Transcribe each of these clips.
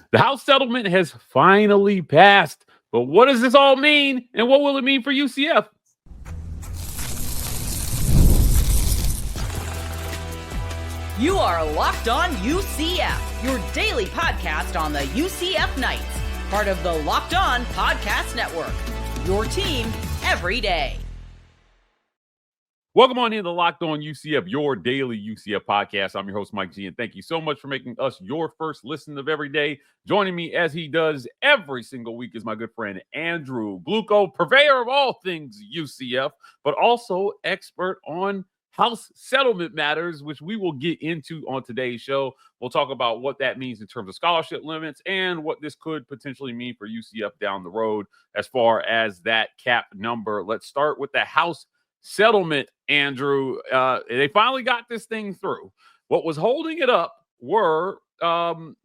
The House settlement has finally passed. But what does this all mean? And what will it mean for UCF? You are Locked On UCF, your daily podcast on the UCF Knights, part of the Locked On Podcast Network, your team every day. Welcome on in to Locked On UCF, your daily UCF podcast. I'm your host, Mike G, and thank you so much for making us your first listen of every day. Joining me as he does every single week is my good friend, Andrew Gluco, purveyor of all things UCF, but also expert on House settlement matters, which we will get into on today's show. We'll talk about what that means in terms of scholarship limits and what this could potentially mean for UCF down the road as far as that cap number. Let's start with the House settlement, Andrew. They finally got this thing through. What was holding it up were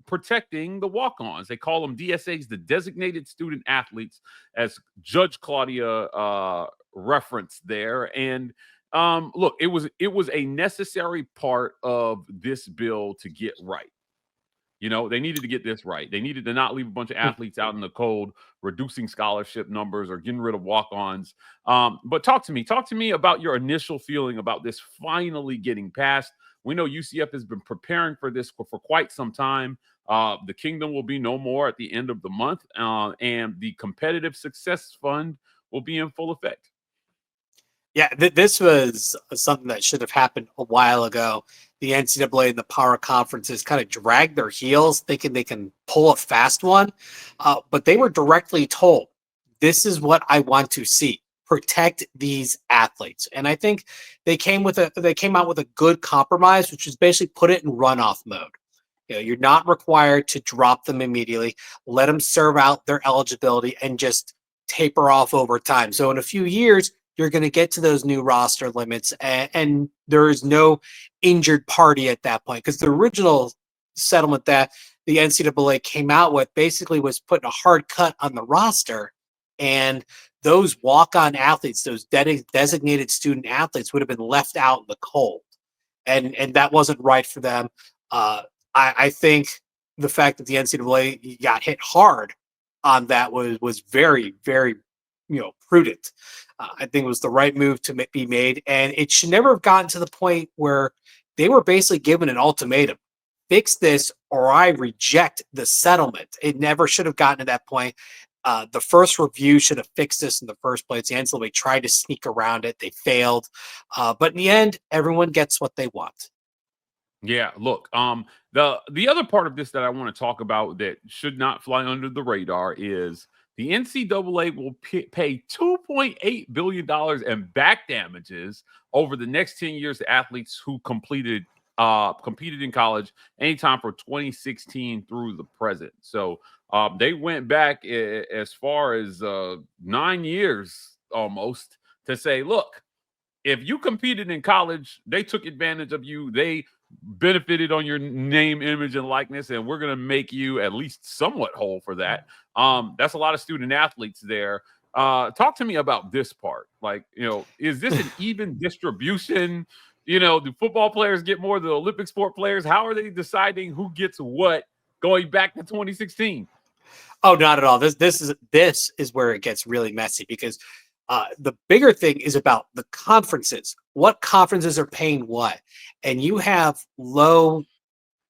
protecting the walk-ons. They call them DSAs, the designated student athletes, as Judge Claudia referenced there. And look, it was a necessary part of this bill to get right. You know, they needed to get this right. They needed to not leave a bunch of athletes out in the cold, reducing scholarship numbers or getting rid of walk-ons. But talk to me about your initial feeling about this finally getting passed. We know UCF has been preparing for this for quite some time. The Kingdom will be no more at the end of the month, and the Competitive Success Fund will be in full effect. Yeah, this was something that should have happened a while ago. The NCAA and the power conferences kind of dragged their heels thinking they can pull a fast one, but they were directly told, this is what I want to see. Protect these athletes. And I think they came out with a good compromise, which is basically put it in runoff mode. You know, you're not required to drop them immediately. Let them serve out their eligibility and just taper off over time. So in a few years, you're going to get to those new roster limits, and there is no injured party at that point, because the original settlement that the NCAA came out with basically was putting a hard cut on the roster, and those walk-on athletes, those designated student athletes, would have been left out in the cold, and that wasn't right for them. I think the fact that the NCAA got hit hard on that was very, very prudent. I think it was the right move to be made, and it should never have gotten to the point where they were basically given an ultimatum: fix this or I reject the settlement. It never should have gotten to that point. The first review should have fixed this in the first place. The NCAA tried to sneak around it. They failed. But in the end, everyone gets what they want. Yeah, look, the other part of this that I want to talk about that should not fly under the radar is the NCAA will pay $2.8 billion in back damages over the next 10 years to athletes who competed in college anytime from 2016 through the present. So they went back as far as 9 years almost to say, look, if you competed in college, they took advantage of you. They benefited on your name, image, and likeness, and we're going to make you at least somewhat whole for that. That's a lot of student athletes there. Talk to me about this part. Like, is this an even distribution? Do football players get more than the Olympic sport players? How are they deciding who gets what going back to 2016? Oh, not at all. This is where it gets really messy, because the bigger thing is about the conferences. What conferences are paying what? And you have low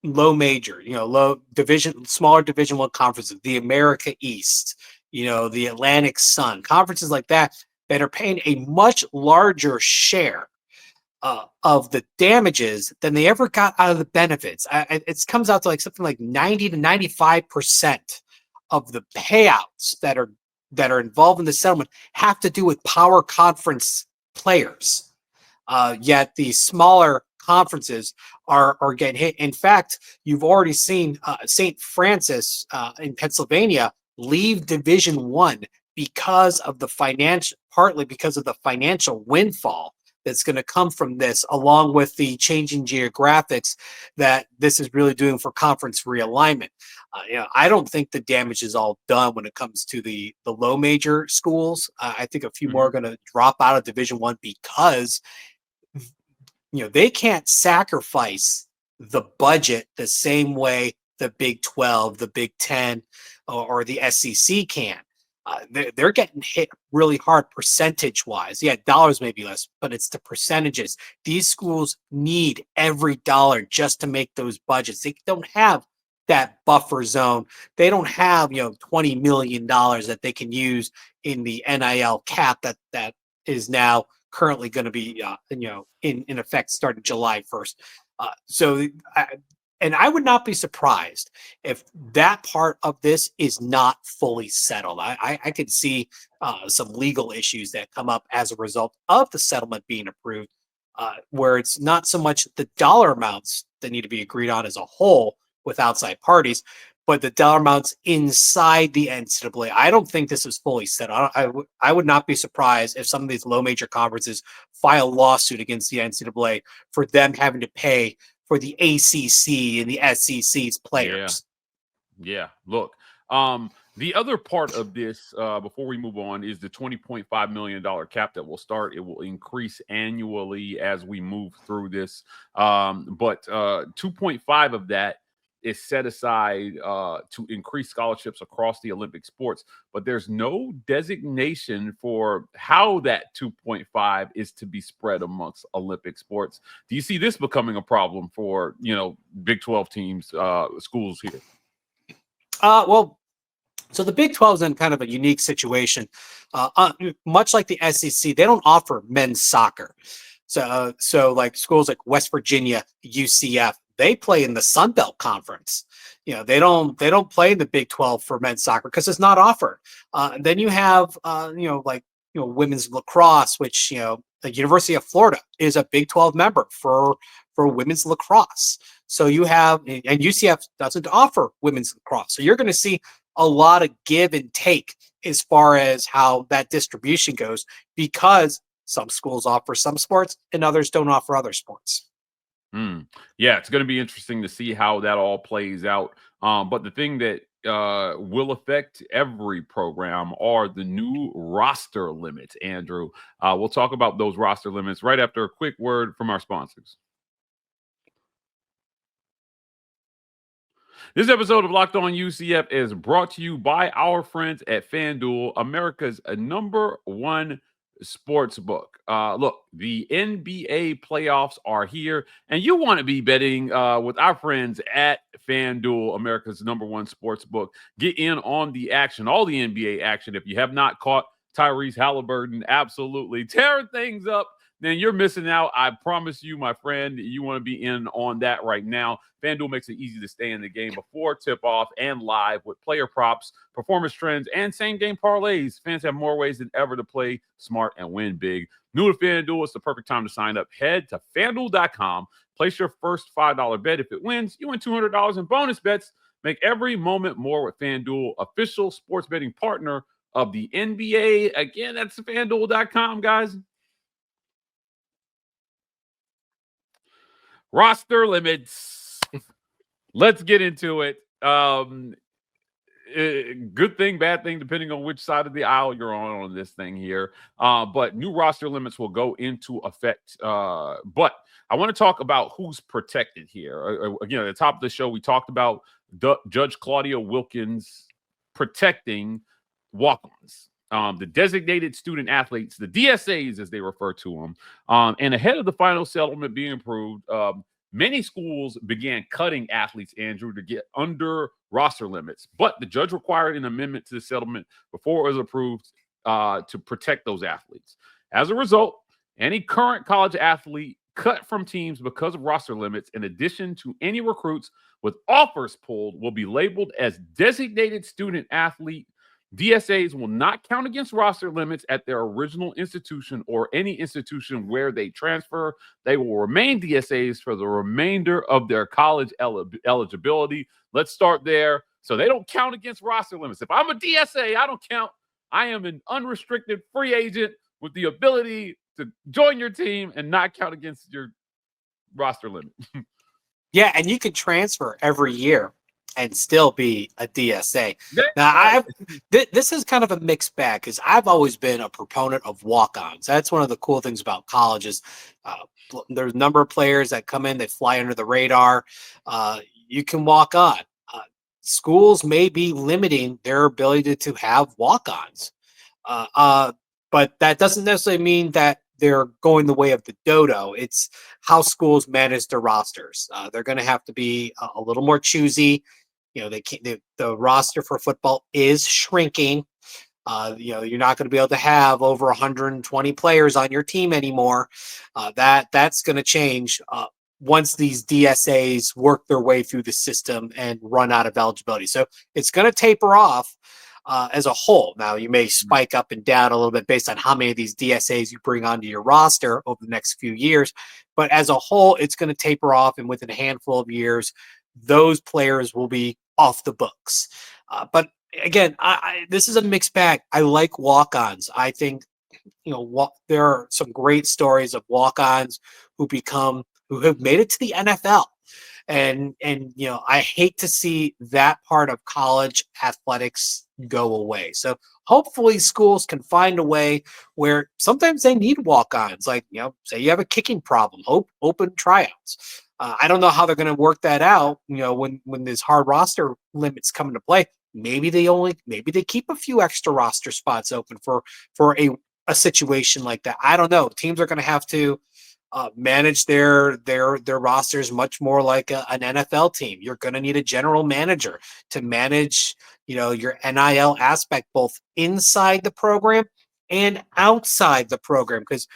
major, low division, smaller Division I conferences, the America East, the Atlantic Sun, conferences like that are paying a much larger share of the damages than they ever got out of the benefits. It comes out to like something like 90 to 95% of the payouts that are involved in the settlement have to do with power conference players. Yet the smaller conferences are getting hit. In fact, you've already seen St. Francis in Pennsylvania leave Division I partly because of the financial windfall that's going to come from this, along with the changing geographics that this is really doing for conference realignment. I don't think the damage is all done when it comes to the low major schools. I think a few more are going to drop out of Division I because they can't sacrifice the budget the same way the Big 12, the Big 10, or the SEC can. They're getting hit really hard percentage-wise. Yeah, dollars may be less, but it's the percentages. These schools need every dollar just to make those budgets. They don't have that buffer zone. They don't have, $20 million that they can use in the NIL cap that is now currently going to be, in effect starting July 1st. And I would not be surprised if that part of this is not fully settled. I could see some legal issues that come up as a result of the settlement being approved, where it's not so much the dollar amounts that need to be agreed on as a whole with outside parties, but the dollar amounts inside the NCAA. I don't think this is fully settled. I would not be surprised if some of these low major conferences file a lawsuit against the NCAA for them having to pay for the ACC and the SEC's players. Yeah. Look, the other part of this, before we move on, is the $20.5 million cap that will start. It will increase annually as we move through this. But 2.5 of that is set aside to increase scholarships across the Olympic sports, but there's no designation for how that 2.5 is to be spread amongst Olympic sports. Do you see this becoming a problem for, Big 12 teams, schools here? So the Big 12 is in kind of a unique situation. Much like the SEC, they don't offer men's soccer. So like schools like West Virginia, UCF, they play in the Sun Belt Conference. They don't play in the Big 12 for men's soccer because it's not offered. And then you have women's lacrosse, which the University of Florida is a Big 12 member for women's lacrosse. So you have, and UCF doesn't offer women's lacrosse. So you're going to see a lot of give and take as far as how that distribution goes, because some schools offer some sports and others don't offer other sports. Yeah, it's going to be interesting to see how that all plays out. But the thing that will affect every program are the new roster limits, Andrew. We'll talk about those roster limits right after a quick word from our sponsors. This episode of Locked On UCF is brought to you by our friends at FanDuel, America's #1 sports book. Look, the NBA playoffs are here, and you want to be betting with our friends at FanDuel, America's #1 sports book. Get in on the action, all the NBA action. If you have not caught Tyrese Halliburton absolutely tearing things up, then you're missing out. I promise you, my friend, you want to be in on that right now. FanDuel makes it easy to stay in the game before tip-off and live with player props, performance trends, and same-game parlays. Fans have more ways than ever to play smart and win big. New to FanDuel, it's the perfect time to sign up. Head to FanDuel.com. Place your first $5 bet. If it wins, you win $200 in bonus bets. Make every moment more with FanDuel, official sports betting partner of the NBA. Again, that's FanDuel.com, guys. Roster limits. Let's get into it. Good thing, bad thing, depending on which side of the aisle you're on this thing here. But new roster limits will go into effect. But I want to talk about who's protected here. Again, at the top of the show, we talked about Judge Claudia Wilkins protecting walk-ons. The designated student athletes, the DSAs as they refer to them. And ahead of the final settlement being approved, many schools began cutting athletes, Andrew, to get under roster limits. But the judge required an amendment to the settlement before it was approved to protect those athletes. As a result, any current college athlete cut from teams because of roster limits, in addition to any recruits with offers pulled, will be labeled as designated student athlete. DSAs will not count against roster limits at their original institution or any institution where they transfer. They will remain DSAs for the remainder of their college eligibility. Let's start there. So they don't count against roster limits. If I'm a DSA, I don't count. I am an unrestricted free agent with the ability to join your team and not count against your roster limit. Yeah, and you can transfer every year and still be a DSA. Now, this is kind of a mixed bag because I've always been a proponent of walk-ons. That's one of the cool things about college is there's a number of players that come in, they fly under the radar. You can walk on. schools may be limiting their ability to have walk-ons. But that doesn't necessarily mean that they're going the way of the dodo. It's how schools manage their rosters. They're going to have to be a little more choosy. The roster for football is shrinking. You're not going to be able to have over 120 players on your team anymore. That's going to change once these DSAs work their way through the system and run out of eligibility. So it's going to taper off as a whole. Now, you may spike up and down a little bit based on how many of these DSAs you bring onto your roster over the next few years. But as a whole, it's going to taper off, and within a handful of years, those players will be off the books. But again, this is a mixed bag. I like walk-ons. I think there are some great stories of walk-ons who have made it to the NFL. And I hate to see that part of college athletics go away. So hopefully schools can find a way where sometimes they need walk-ons. Like, say you have a kicking problem, open tryouts. I don't know how they're going to work that out. When there's hard roster limits come into play, maybe they keep a few extra roster spots open for a situation like that. I don't know. Teams are going to have to manage their rosters much more like an NFL team. You're going to need a general manager to manage, your NIL aspect, both inside the program and outside the program, because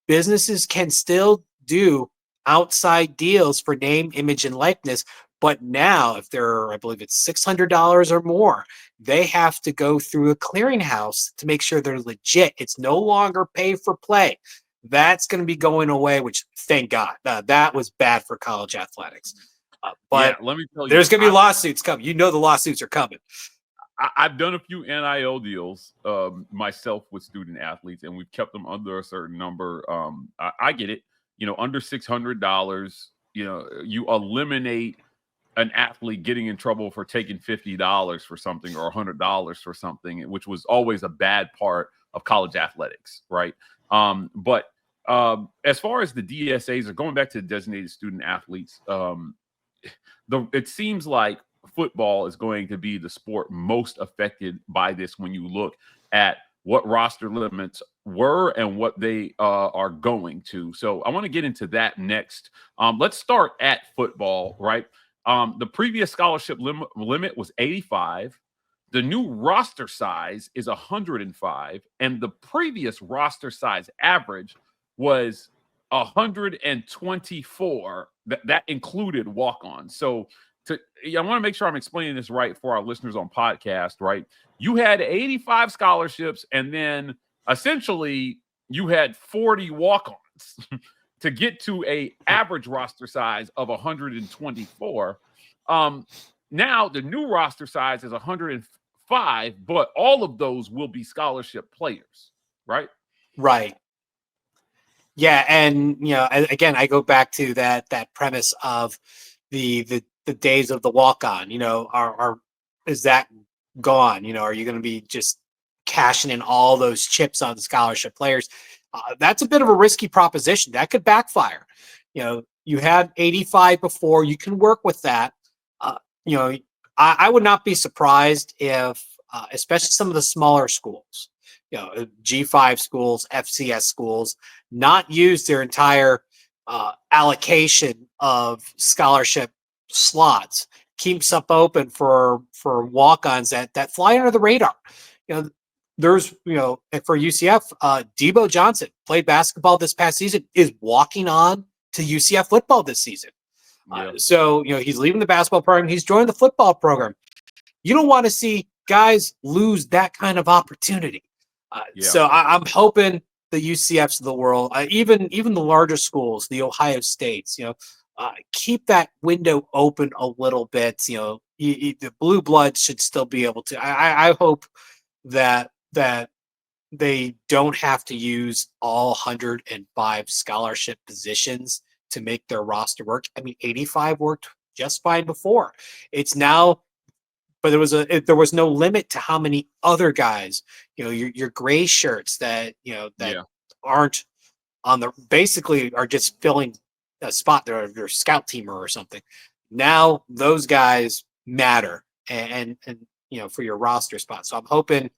businesses can still do outside deals for name, image, and likeness. But now, if I believe it's $600 or more, they have to go through a clearinghouse to make sure they're legit. It's no longer pay for play. That's going to be going away, which thank God. That was bad for college athletics. But let me tell you, there's going to be lawsuits coming. The lawsuits are coming. I've done a few NIL deals myself with student athletes, and we've kept them under a certain number. I get it. Under $600, you eliminate an athlete getting in trouble for taking $50 for something or $100 for something, which was always a bad part of college athletics, right? But as far as the DSAs are going back to the designated student athletes, it seems like football is going to be the sport most affected by this when you look at what roster limits were and what they are going to. So I want to get into that next. Let's start at football, right? The previous scholarship limit was 85. The new roster size is 105, and the previous roster size average was 124. That included walk-ons. So I want to make sure I'm explaining this right for our listeners on podcast, right? You had 85 scholarships, and then essentially you had 40 walk-ons to get to a average roster size of 124. Now the new roster size is 105, but all of those will be scholarship players, right? Right. Yeah, and again, I go back to that premise of the days of the walk-on. Is that gone? Are you going to be just cashing in all those chips on scholarship players? That's a bit of a risky proposition. That could backfire. You had 85 before. You can work with that. I would not be surprised if, especially some of the smaller schools, G5 schools, FCS schools, not use their entire allocation of scholarship slots, keeps up open for walk-ons that fly under the radar. There's, for UCF, Debo Johnson played basketball this past season, is walking on to UCF football this season. Yeah. So, he's leaving the basketball program. He's joined the football program. You don't want to see guys lose that kind of opportunity. So I'm hoping the UCFs of the world, even the larger schools, the Ohio States, keep that window open a little bit. The blue blood should still be able to. I hope that they don't have to use all 105 scholarship positions to make their roster work. I mean, 85 worked just fine before. It's now, but there was no limit to how many other guys, your gray shirts that aren't on the, basically are just filling a spot. They're scout teamer or something. Now those guys matter, and for your roster spot. So I'm hoping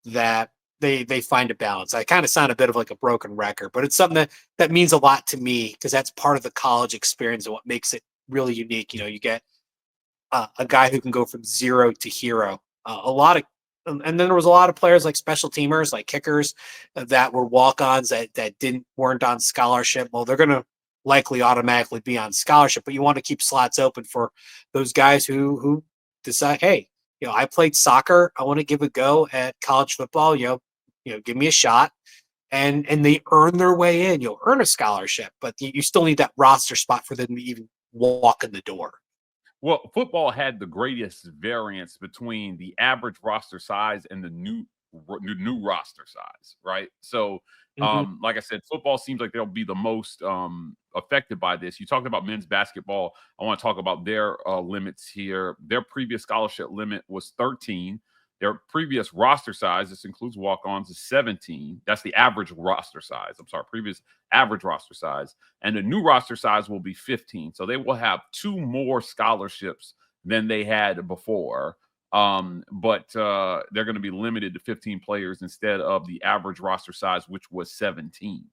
that they find a balance. I kind of sound a bit of like a broken record, but it's something that means a lot to me because that's part of the college experience and what makes it really unique. You get a guy who can go from zero to hero. And then there was a lot of players like special teamers, like kickers, that were walk-ons that weren't on scholarship. Well, they're going to likely automatically be on scholarship, but you want to keep slots open for those guys who decide, hey, I played soccer. I want to give a go at college football. Give me a shot, and they earn their way in. You'll earn a scholarship, but you still need that roster spot for them to even walk in the door. Well, football had the greatest variance between the average roster size and the new roster size, right? So, like I said, football seems like they'll be the most affected by this. You talked about men's basketball. I want to talk about their limits here. Their previous scholarship limit was 13. Their previous roster size, this includes walk-ons, is 17. That's the average roster size. I'm sorry, previous average roster size. And the new roster size will be 15. So they will have 2 more scholarships than they had before. But they're going to be limited to 15 players instead of the average roster size, which was 17.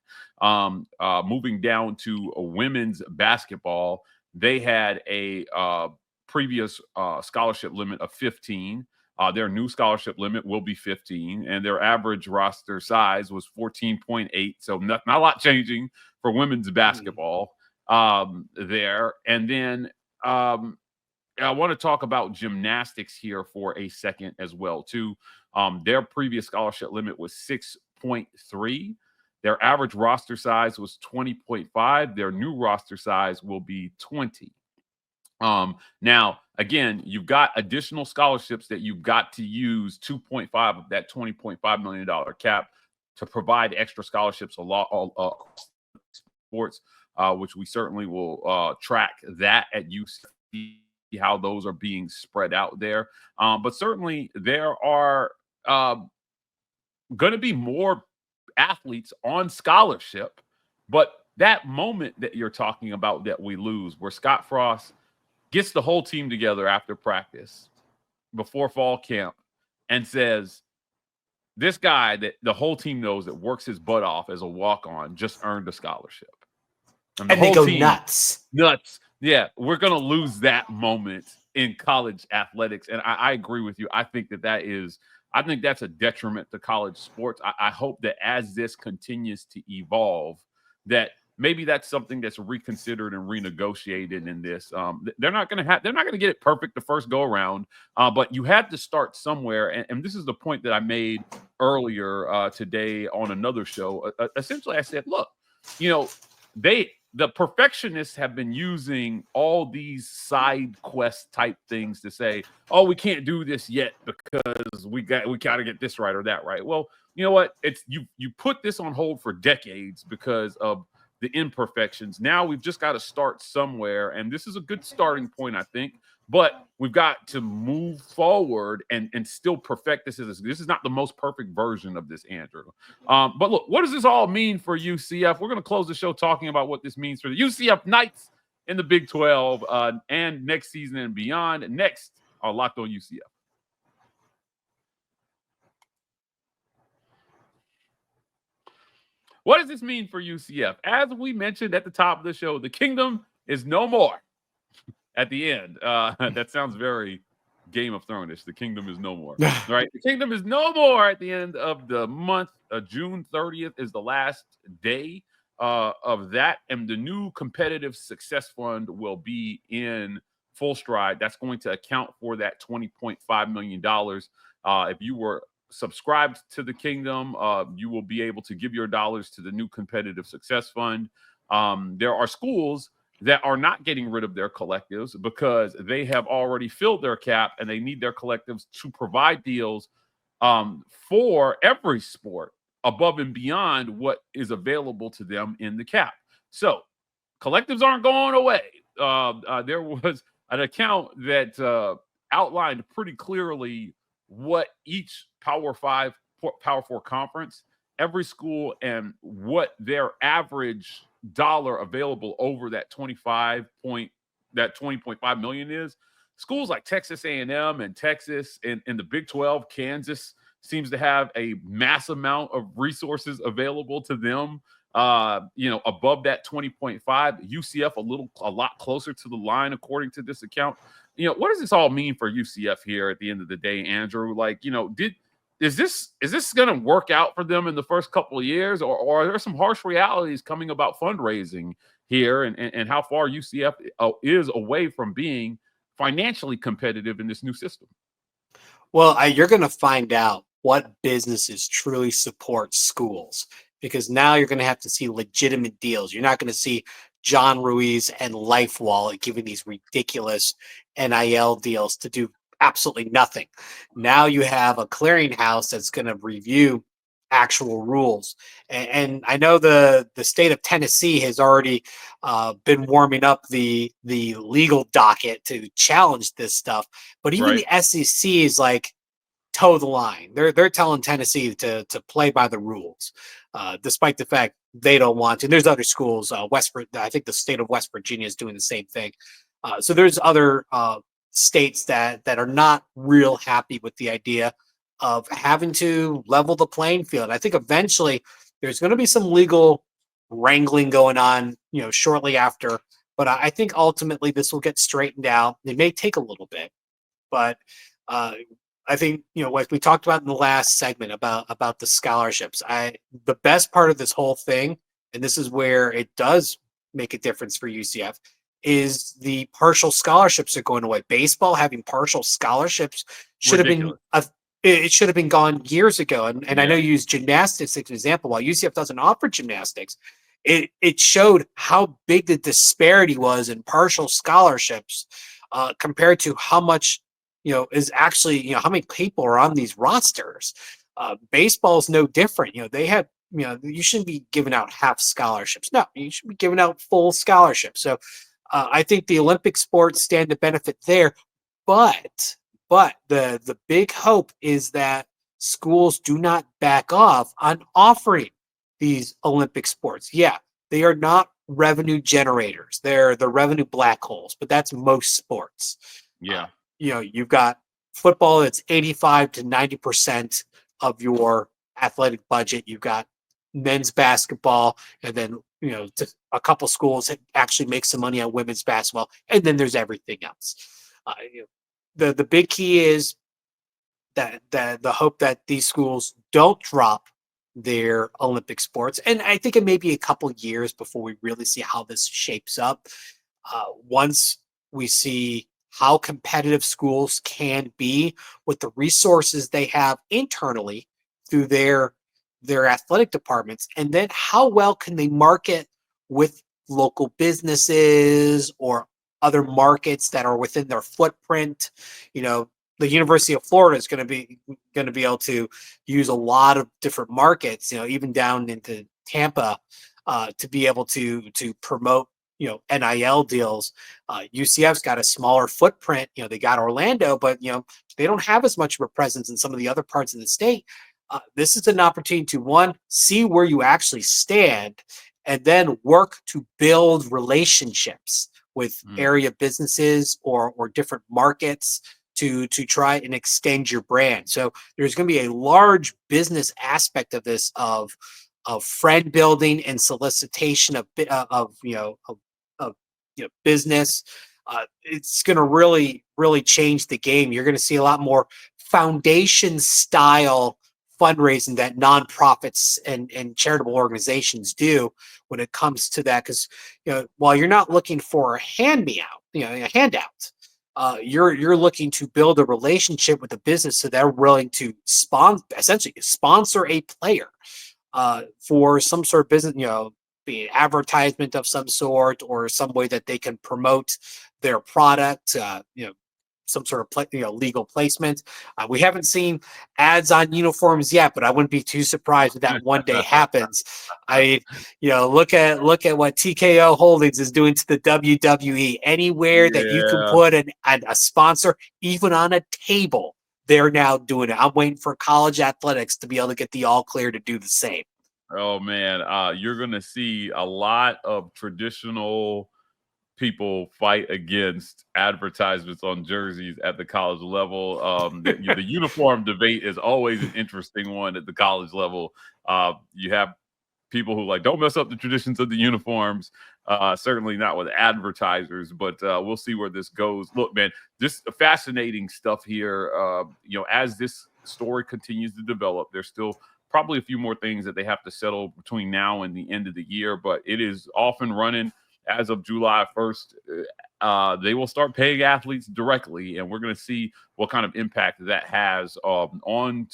Moving down to women's basketball, they had a previous scholarship limit of 15. Their new scholarship limit will be 15, and their average roster size was 14.8. So not a lot changing for women's basketball there. And then I want to talk about gymnastics here for a second as well, too. Their previous scholarship limit was 6.3. Their average roster size was 20.5. Their new roster size will be 20. Now, again, you've got additional scholarships that you've got to use 2.5 of that $20.5 million cap to provide extra scholarships across sports, which we certainly will track that at UCF, how those are being spread out there. But certainly there are going to be more athletes on scholarship. But that moment that you're talking about that we lose, where Scott Frost gets the whole team together after practice before fall camp and says, this guy that the whole team knows that works his butt off as a walk-on just earned a scholarship. And they go nuts. Yeah, we're going to lose that moment in college athletics. And I agree with you. I think that's a detriment to college sports. I hope that as this continues to evolve, that maybe that's something that's reconsidered and renegotiated in this. They're not going to get it perfect the first go around, but you had to start somewhere. And this is the point that I made earlier today on another show. Essentially, I said, look, the perfectionists have been using all these side quest type things to say, oh, we can't do this yet because we got to get this right or that right. Well, you know what? It's you put this on hold for decades because of the imperfections. Now we've just got to start somewhere, and this is a good starting point, I think. But we've got to move forward and still perfect this. This is not the most perfect version of this, Andrew. But look, what does this all mean for UCF? We're going to close the show talking about what this means for the UCF Knights in the Big 12 and next season and beyond. Next, on Locked On UCF. What does this mean for UCF? As we mentioned at the top of the show, the kingdom is no more at the end. That sounds very Game of Thrones-ish. The kingdom is no more. Right? The kingdom is no more at the end of the month. June 30th is the last day of that. And the new competitive success fund will be in full stride. That's going to account for that $20.5 million. If you were subscribed to the kingdom, you will be able to give your dollars to the new competitive success fund. There are schools that are not getting rid of their collectives because they have already filled their cap and they need their collectives to provide deals for every sport above and beyond what is available to them in the cap. So collectives aren't going away. There was an account that outlined pretty clearly what each Power 5, Power 4 conference, every school, and what their average dollar available over that $20.5 million is. schools like Texas A&M and Texas and the Big 12, Kansas seems to have a mass amount of resources available to them. Above that 20.5, UCF a lot closer to the line according to this account. What does this all mean for UCF here at the end of the day, Andrew? Like, is this going to work out for them in the first couple of years, or are there some harsh realities coming about fundraising here and how far UCF is away from being financially competitive in this new system? Well, you're going to find out what businesses truly support schools, because now you're going to have to see legitimate deals. You're not going to see John Ruiz and LifeWallet giving these ridiculous NIL deals to do absolutely nothing. Now you have a clearinghouse that's going to review actual rules. And I know the state of Tennessee has already been warming up the legal docket to challenge this stuff. But even the SEC is like, toe the line. They're telling Tennessee to play by the rules, despite the fact they don't want to. And there's other schools. I think the state of West Virginia is doing the same thing. So there's other states that are not real happy with the idea of having to level the playing field. I think eventually there's going to be some legal wrangling going on, shortly after. But I think ultimately this will get straightened out. It may take a little bit, but I think, like we talked about in the last segment about the scholarships, the best part of this whole thing, and this is where it does make a difference for UCF, is the partial scholarships are going away. Baseball having partial scholarships should have been it should have been gone years ago. And I know you use gymnastics as an example. While UCF doesn't offer gymnastics, it showed how big the disparity was in partial scholarships compared to how much is actually, how many people are on these rosters. Baseball is no different. They had, you shouldn't be giving out half scholarships. No, you should be giving out full scholarships. So I think the Olympic sports stand to benefit there. But the big hope is that schools do not back off on offering these Olympic sports. Yeah, they are not revenue generators. They're the revenue black holes, but that's most sports. Yeah. You've got football that's 85 to 90% of your athletic budget. You've got men's basketball, and then, a couple schools that actually make some money on women's basketball. And then there's everything else. The big key is that the hope that these schools don't drop their Olympic sports. And I think it may be a couple years before we really see how this shapes up. Once we see how competitive schools can be with the resources they have internally through their athletic departments, and then how well can they market with local businesses or other markets that are within their footprint. The University of Florida is going to be able to use a lot of different markets, even down into Tampa, to be able to promote NIL deals. UCF's got a smaller footprint. They got Orlando, but they don't have as much of a presence in some of the other parts of the state. This is an opportunity to, one, see where you actually stand, and then work to build relationships with area businesses or different markets to try and extend your brand. So there's going to be a large business aspect of this, of friend building and solicitation of business. It's going to really change the game. You're going to see a lot more foundation style fundraising that nonprofits and charitable organizations do when it comes to that. Because while you're not looking for a handout, you're looking to build a relationship with the business so they're willing to sponsor a player for some sort of business, be an advertisement of some sort or some way that they can promote their product, some sort of legal placement. We haven't seen ads on uniforms yet, but I wouldn't be too surprised if that one day happens. I mean, look at what TKO Holdings is doing to the WWE. Anywhere that you can put a sponsor, even on a table, they're now doing it. I'm waiting for college athletics to be able to get the all clear to do the same. Oh man, you're going to see a lot of traditional people fight against advertisements on jerseys at the college level. The uniform debate is always an interesting one at the college level. You have people who like don't mess up the traditions of the uniforms. Certainly not with advertisers, but we'll see where this goes. Look, man, just fascinating stuff here. As this story continues to develop, there's still probably a few more things that they have to settle between now and the end of the year, but it is off and running. As of July 1st, they will start paying athletes directly, and we're going to see what kind of impact that has on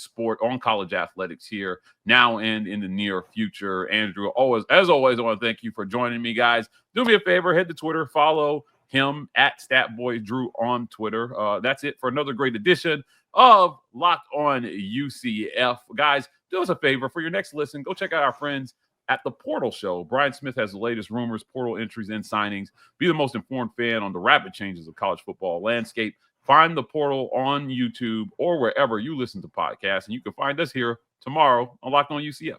college athletics here now and in the near future. Andrew, as always, I want to thank you for joining me, guys. Do me a favor, head to Twitter, follow him at StatBoyDrew on Twitter. That's it for another great edition of Locked On UCF. Guys, do us a favor for your next listen. Go check out our friends at the Portal Show. Brian Smith has the latest rumors, portal entries, and signings. Be the most informed fan on the rapid changes of college football landscape. Find the Portal on YouTube or wherever you listen to podcasts, and you can find us here tomorrow on Locked On UCF.